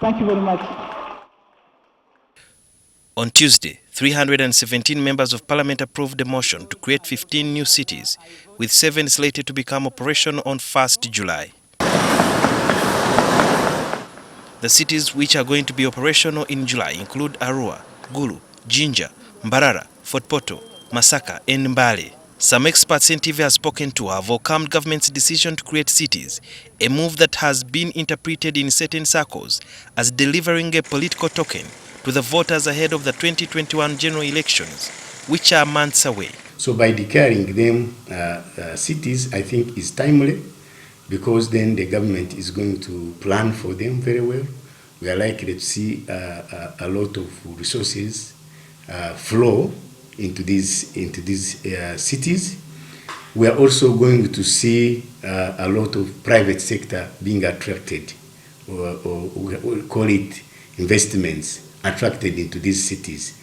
Thank you very much. On Tuesday, 317 members of parliament approved a motion to create 15 new cities, with 7 slated to become operational on 1st July. The cities which are going to be operational in July include Arua, Gulu, Jinja, Mbarara, Fort Portal, Masaka, and Mbale. Some experts NTV has spoken to have welcomed government's decision to create cities, a move that has been interpreted in certain circles as delivering a political token to the voters ahead of the 2021 general elections, which are months away. So by declaring them cities, I think is timely, because then the government is going to plan for them very well. We are likely to see a lot of resources flow into these cities. We are also going to see a lot of private sector being attracted, or we call it investments, attracted into these cities.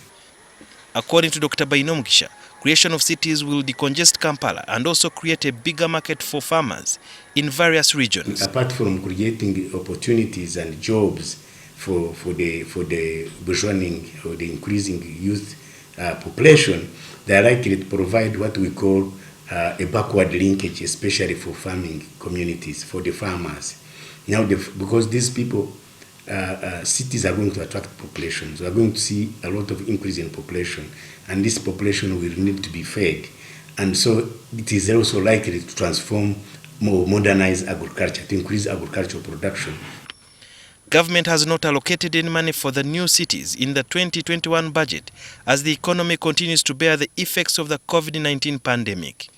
According to Dr. Bainomgisha, creation of cities will decongest Kampala and also create a bigger market for farmers in various regions. Apart from creating opportunities and jobs for the burgeoning or the increasing youth population, they are likely to provide what we call a backward linkage, especially for farming communities, for the farmers. Now, because these people, cities are going to attract populations. We are going to see a lot of increase in population, and this population will need to be fed. And so it is also likely to transform, more modernize agriculture, to increase agricultural production. Government has not allocated any money for the new cities in the 2021 budget as the economy continues to bear the effects of the COVID-19 pandemic.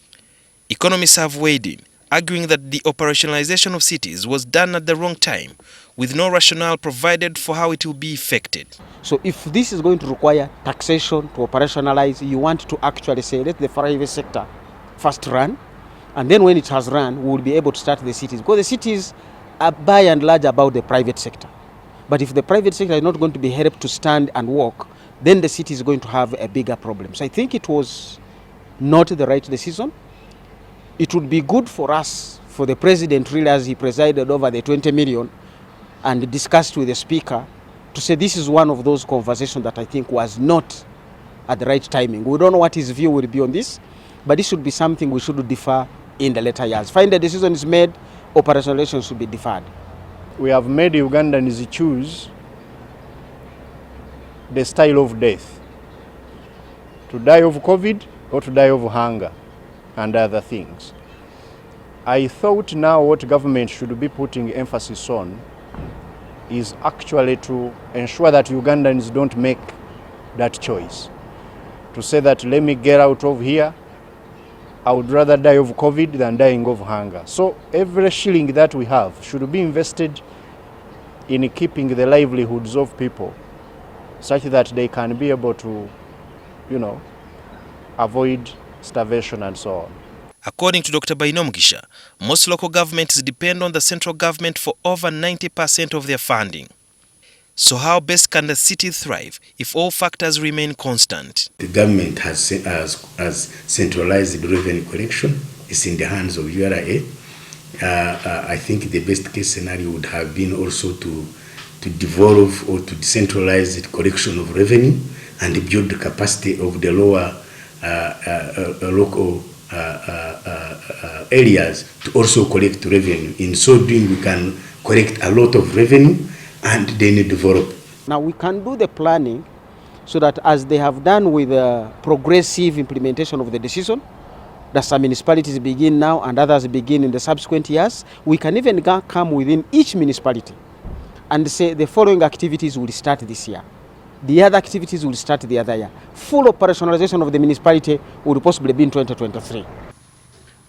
Economists have weighed in, arguing that the operationalization of cities was done at the wrong time, with no rationale provided for how it will be effected. So if this is going to require taxation to operationalize, you want to actually say, let the private sector first run, and then when it has run, we will be able to start the cities. Because the cities are by and large about the private sector. But if the private sector is not going to be helped to stand and walk, then the city is going to have a bigger problem. So I think it was not the right decision. It would be good for us, for the president, really, as he presided over the 20 million and discussed with the speaker, to say this is one of those conversations that I think was not at the right timing. We don't know what his view will be on this, but this should be something we should defer in the later years. Find the decision is made, operationalization should be deferred. We have made Ugandans choose the style of death, to die of COVID or to die of hunger and other things. I thought now what government should be putting emphasis on is actually to ensure that Ugandans don't make that choice. To say that, let me get out of here, I would rather die of COVID than dying of hunger. So every shilling that we have should be invested in keeping the livelihoods of people such that they can be able to, avoid starvation and so on. According to Dr. Bainomgisha, most local governments depend on the central government for over 90% of their funding. So how best can the city thrive if all factors remain constant? The government has centralized the revenue collection. It's in the hands of URA. I think the best case scenario would have been also to devolve or to decentralize the collection of revenue and build the capacity of the lower local areas to also collect revenue. In so doing, we can collect a lot of revenue and then develop. Now we can do the planning so that, as they have done with the progressive implementation of the decision, that some municipalities begin now and others begin in the subsequent years, we can even come within each municipality and say the following activities will start this year. The other activities will start the other year. Full operationalization of the municipality would possibly be in 2023.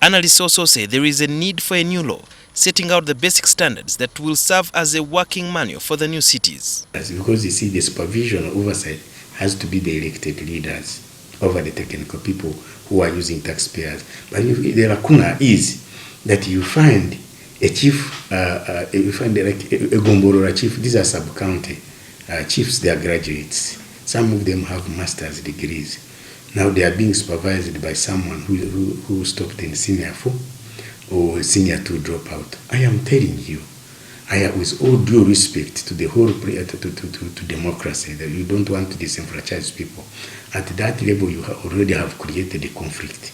Analysts also say there is a need for a new law setting out the basic standards that will serve as a working manual for the new cities. Because you see, the supervision oversight has to be the elected leaders over the technical people who are using taxpayers. But the lacuna is that you find a chief, you find like a Gomborora chief, these are sub-county chiefs, they are graduates. Some of them have master's degrees. Now they are being supervised by someone who stopped in senior 4 or senior 2 dropout. I am telling you, with all due respect to the whole to democracy, that you don't want to disenfranchise people. At that level, you already have created a conflict.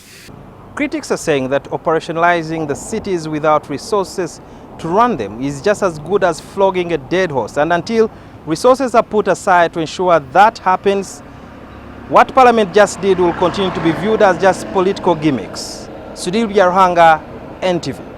Critics are saying that operationalizing the cities without resources to run them is just as good as flogging a dead horse. And until resources are put aside to ensure that happens, what Parliament just did will continue to be viewed as just political gimmicks. Sudhir Biarhanga, NTV.